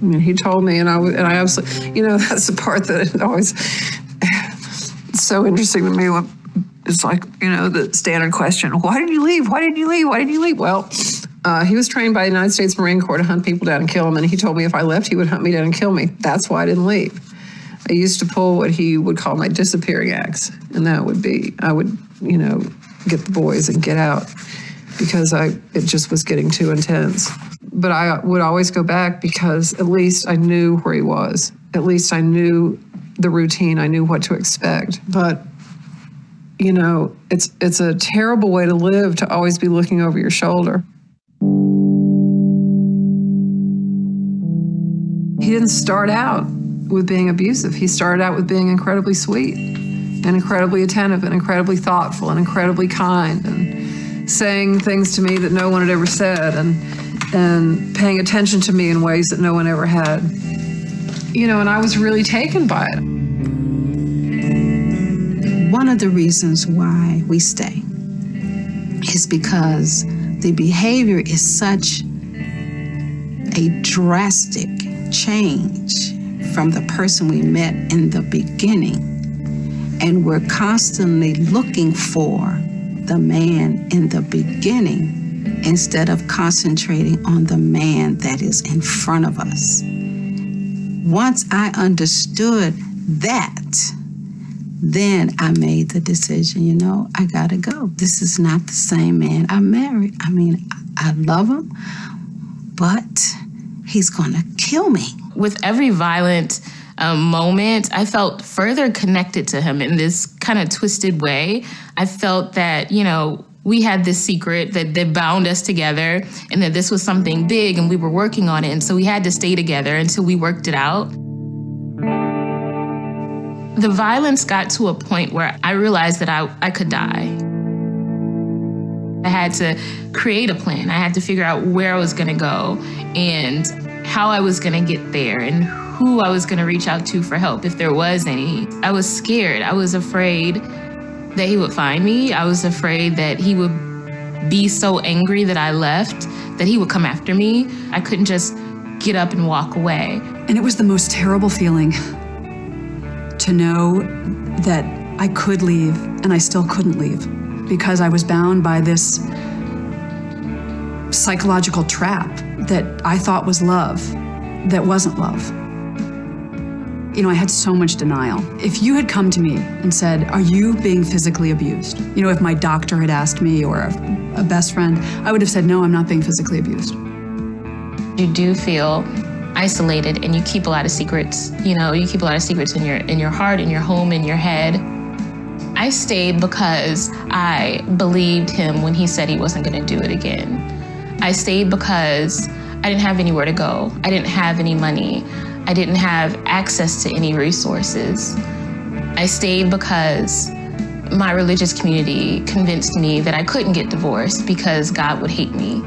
I mean, he told me, and I absolutely, you know, that's the part that always it's so interesting to me. When it's like, you know, the standard question: why did you leave? Why did you leave? Why did you leave? Well, he was trained by the United States Marine Corps to hunt people down and kill them, and he told me if I left, he would hunt me down and kill me. That's why I didn't leave. I used to pull what he would call my disappearing acts, and that would be I would, you know, get the boys and get out, because it just was getting too intense. But I would always go back because at least I knew where he was. At least I knew the routine. I knew what to expect. But, you know, it's a terrible way to live, to always be looking over your shoulder. He didn't start out with being abusive. He started out with being incredibly sweet and incredibly attentive and incredibly thoughtful and incredibly kind, and saying things to me that no one had ever said, and paying attention to me in ways that no one ever had. You know, and I was really taken by it. One of the reasons why we stay is because the behavior is such a drastic change from the person we met in the beginning. And we're constantly looking for the man in the beginning instead of concentrating on the man that is in front of us. Once I understood that, then I made the decision, you know, I gotta go. This is not the same man I married. I mean, I love him, but he's gonna kill me. With every violent moment, I felt further connected to him in this kind of twisted way. I felt that, you know, we had this secret that bound us together, and that this was something big and we were working on it. And so we had to stay together until we worked it out. The violence got to a point where I realized that I could die. I had to create a plan. I had to figure out where I was gonna go and how I was gonna get there and who I was gonna reach out to for help, if there was any. I was scared. I was afraid that he would find me. I was afraid that he would be so angry that I left, that he would come after me. I couldn't just get up and walk away. And it was the most terrible feeling to know that I could leave and I still couldn't leave because I was bound by this psychological trap that I thought was love, that wasn't love. You know, I had so much denial. If you had come to me and said, are you being physically abused? You know, if my doctor had asked me, or a best friend, I would have said, no, I'm not being physically abused. You do feel isolated, and you keep a lot of secrets. You know, you keep a lot of secrets in your heart, in your home, in your head. I stayed because I believed him when he said he wasn't gonna do it again. I stayed because I didn't have anywhere to go. I didn't have any money. I didn't have access to any resources. I stayed because my religious community convinced me that I couldn't get divorced because God would hate me.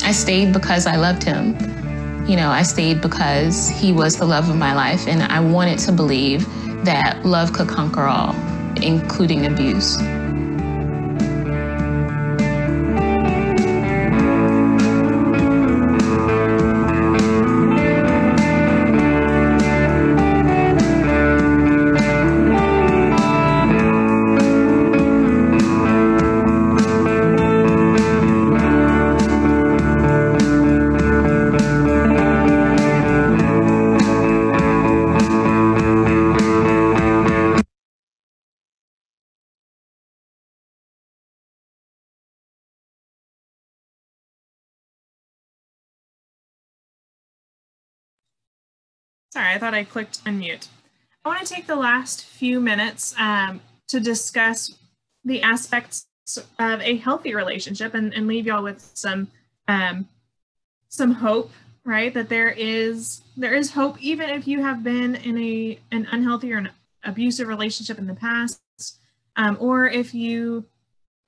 I stayed because I loved him. You know, I stayed because he was the love of my life, and I wanted to believe that love could conquer all, including abuse. Sorry, I thought I clicked unmute. I want to take the last few minutes to discuss the aspects of a healthy relationship and leave y'all with some hope, right? That there is hope even if you have been in an unhealthy or an abusive relationship in the past, or if you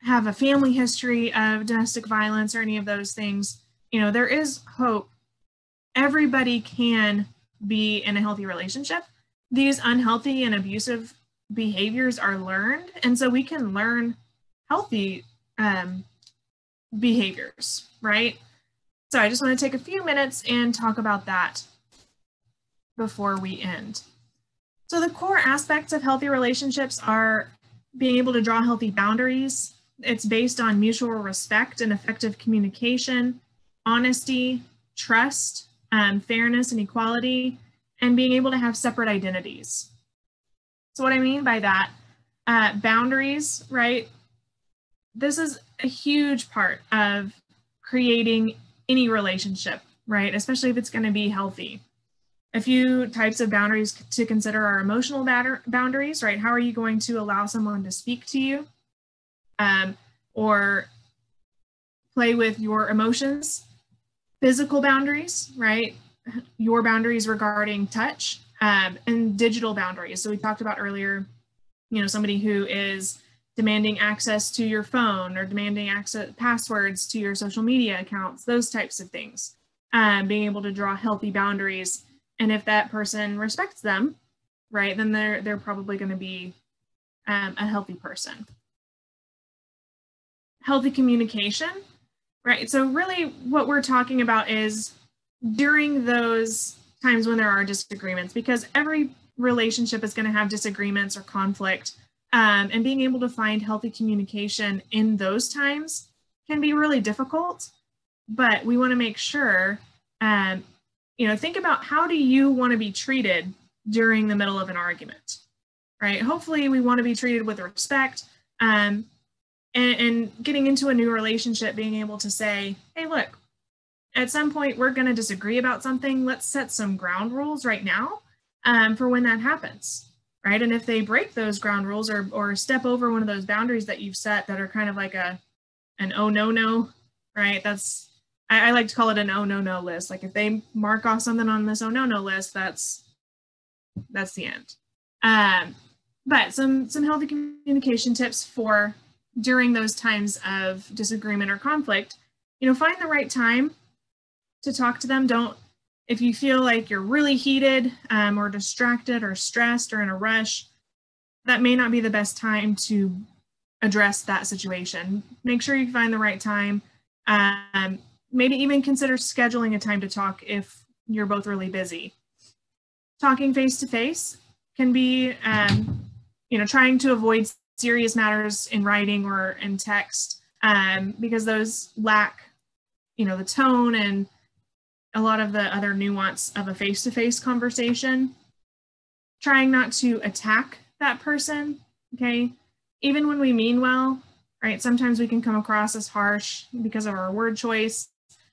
have a family history of domestic violence or any of those things. You know, there is hope. Everybody can be in a healthy relationship. These unhealthy and abusive behaviors are learned, and so we can learn healthy behaviors, right? So I just want to take a few minutes and talk about that before we end. So the core aspects of healthy relationships are being able to draw healthy boundaries. It's based on mutual respect and effective communication, honesty, trust, fairness and equality, and being able to have separate identities. So what I mean by that, boundaries, right? This is a huge part of creating any relationship, right? Especially if it's going to be healthy. A few types of boundaries to consider are emotional boundaries, right? How are you going to allow someone to speak to you or play with your emotions? Physical boundaries, right? Your boundaries regarding touch, and digital boundaries. So we talked about earlier, you know, somebody who is demanding access to your phone or demanding access passwords to your social media accounts, those types of things. Being able to draw healthy boundaries, and if that person respects them, right, then they're probably going to be a healthy person. Healthy communication, right? So really what we're talking about is during those times when there are disagreements, because every relationship is going to have disagreements or conflict, and being able to find healthy communication in those times can be really difficult, but we want to make sure, you know, think about how do you want to be treated during the middle of an argument, right? Hopefully we want to be treated with respect, and getting into a new relationship, being able to say, hey, look, at some point we're going to disagree about something. Let's set some ground rules right now for when that happens, right? And if they break those ground rules or step over one of those boundaries that you've set that are kind of like an oh, no, right? That's, I like to call it an oh, no list. Like if they mark off something on this oh, no list, that's the end. But some healthy communication tips for during those times of disagreement or conflict, you know, find the right time to talk to them. If you feel like you're really heated or distracted or stressed or in a rush, that may not be the best time to address that situation. Make sure you find the right time. Maybe even consider scheduling a time to talk if you're both really busy. Talking face to face can be, you know, trying to avoid serious matters in writing or in text because those lack, you know, the tone and a lot of the other nuance of a face-to-face conversation. Trying not to attack that person, okay? Even when we mean well, right? Sometimes we can come across as harsh because of our word choice.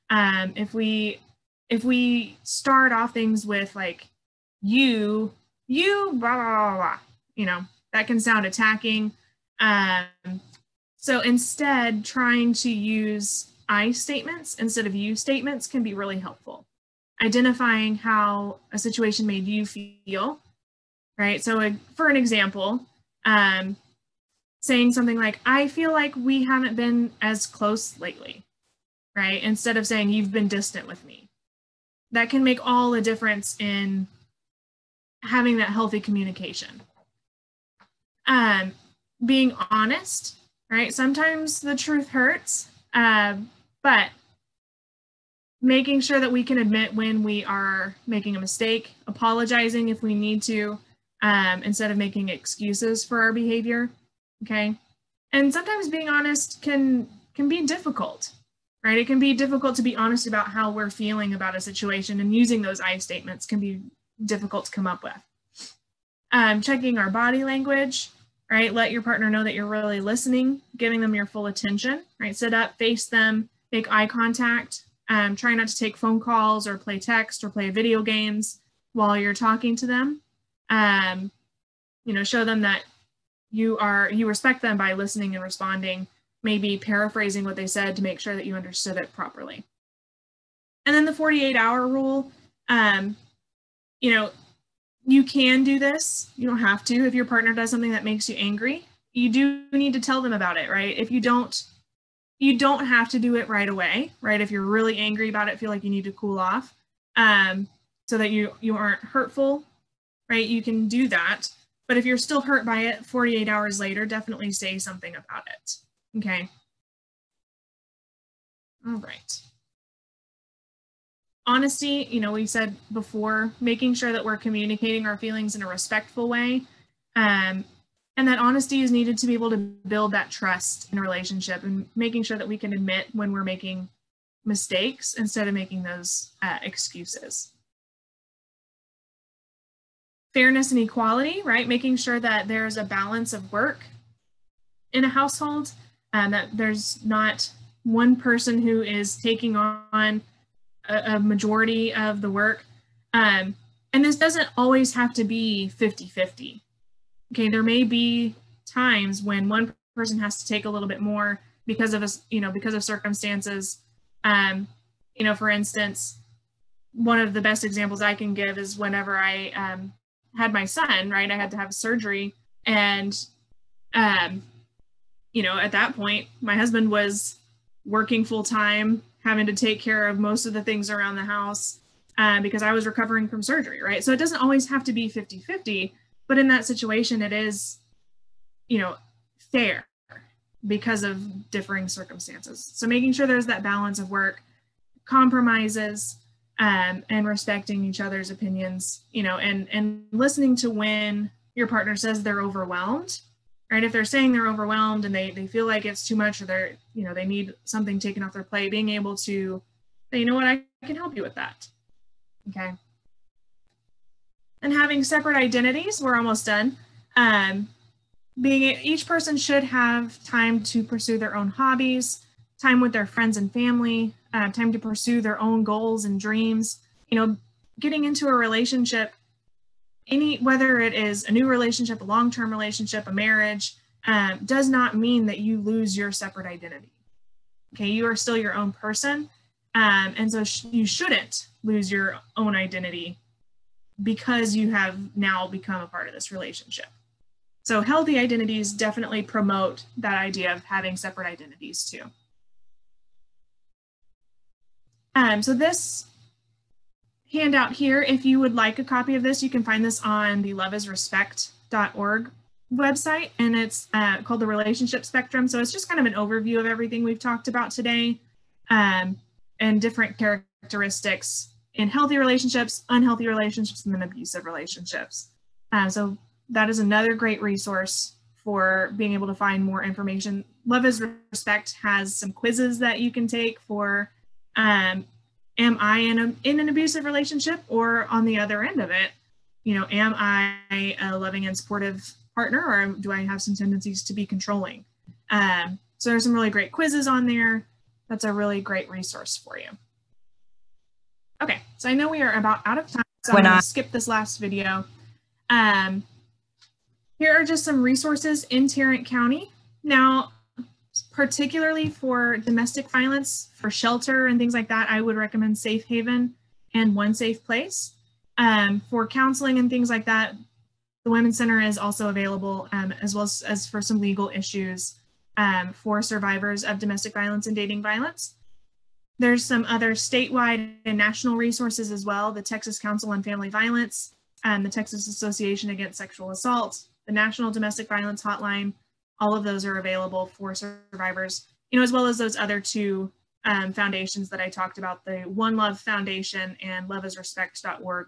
If we start off things with like, you, blah, blah, blah, blah, you know, that can sound attacking. So instead, trying to use I statements instead of you statements can be really helpful. Identifying how a situation made you feel right? So for an example, saying something like, I feel like we haven't been as close lately, right? Instead of saying you've been distant with me. That can make all the difference in having that healthy communication. Being honest, right? Sometimes the truth hurts, but making sure that we can admit when we are making a mistake, apologizing if we need to, instead of making excuses for our behavior, okay? And sometimes being honest can be difficult, right? It can be difficult to be honest about how we're feeling about a situation, and using those I statements can be difficult to come up with. Checking our body language, right? Let your partner know that you're really listening, giving them your full attention, right? Sit up, face them, make eye contact. Try not to take phone calls or play text or play video games while you're talking to them. Show them that you respect them by listening and responding, maybe paraphrasing what they said to make sure that you understood it properly. And then the 48-hour rule, you can do this. You don't have to. If your partner does something that makes you angry, you do need to tell them about it, right? If you don't have to do it right away, right? If you're really angry about it, feel like you need to cool off, so that you aren't hurtful, right? You can do that. But if you're still hurt by it 48 hours later, definitely say something about it, okay? All right. Honesty, we said before, making sure that we're communicating our feelings in a respectful way. And that honesty is needed to be able to build that trust in a relationship, and making sure that we can admit when we're making mistakes instead of making those excuses. Fairness and equality, right? Making sure that there's a balance of work in a household, and that there's not one person who is taking on a majority of the work. And this doesn't always have to be 50-50. Okay, there may be times when one person has to take a little bit more because of circumstances. For instance, one of the best examples I can give is whenever I had my son, right? I had to have surgery, and at that point, my husband was working full time, having to take care of most of the things around the house, because I was recovering from surgery, right? So it doesn't always have to be 50-50. But in that situation, it is, fair because of differing circumstances. So making sure there's that balance of work, compromises, and respecting each other's opinions, and listening to when your partner says they're overwhelmed, right? If they're saying they're overwhelmed and they feel like it's too much, or they're, they need something taken off their plate, being able to say, you know what, I can help you with that, okay? And having separate identities, we're almost done. Each person should have time to pursue their own hobbies, time with their friends and family, time to pursue their own goals and dreams. Getting into a relationship, whether it is a new relationship, a long-term relationship, a marriage, does not mean that you lose your separate identity. Okay, you are still your own person, and so you shouldn't lose your own identity because you have now become a part of this relationship. So healthy identities definitely promote that idea of having separate identities too. So this handout here, if you would like a copy of this, you can find this on the loveisrespect.org website, and it's called the Relationship Spectrum. So it's just kind of an overview of everything we've talked about today, and different characteristics in healthy relationships, unhealthy relationships, and then abusive relationships. So that is another great resource for being able to find more information. Love is Respect has some quizzes that you can take for, am I in an abusive relationship, or on the other end of it, am I a loving and supportive partner, or do I have some tendencies to be controlling? So there's some really great quizzes on there. That's a really great resource for you. Okay, so I know we are about out of time, so I'm going to skip this last video. Here are just some resources in Tarrant County. Now, particularly for domestic violence, for shelter and things like that, I would recommend Safe Haven and One Safe Place. For counseling and things like that, The Women's Center is also available as well as for some legal issues for survivors of domestic violence and dating violence. There's some other statewide and national resources as well: the Texas Council on Family Violence, the Texas Association Against Sexual Assault, the National Domestic Violence Hotline. All of those are available for survivors, as well as those other two foundations that I talked about. The One Love Foundation and loveisrespect.org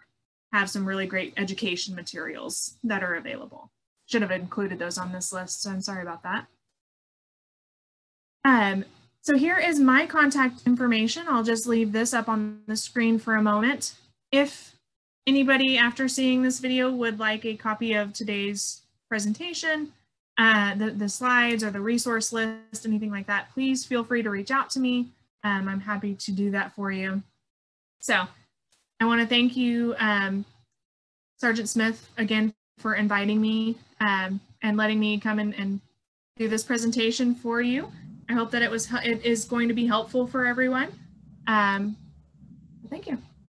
have some really great education materials that are available. Should have included those on this list, so I'm sorry about that. So here is my contact information. I'll just leave this up on the screen for a moment. If anybody after seeing this video would like a copy of today's presentation, the slides or the resource list, anything like that, please feel free to reach out to me. I'm happy to do that for you. So I want to thank you, Sergeant Smith, again, for inviting me and letting me come in and do this presentation for you. I hope that it is going to be helpful for everyone. Thank you.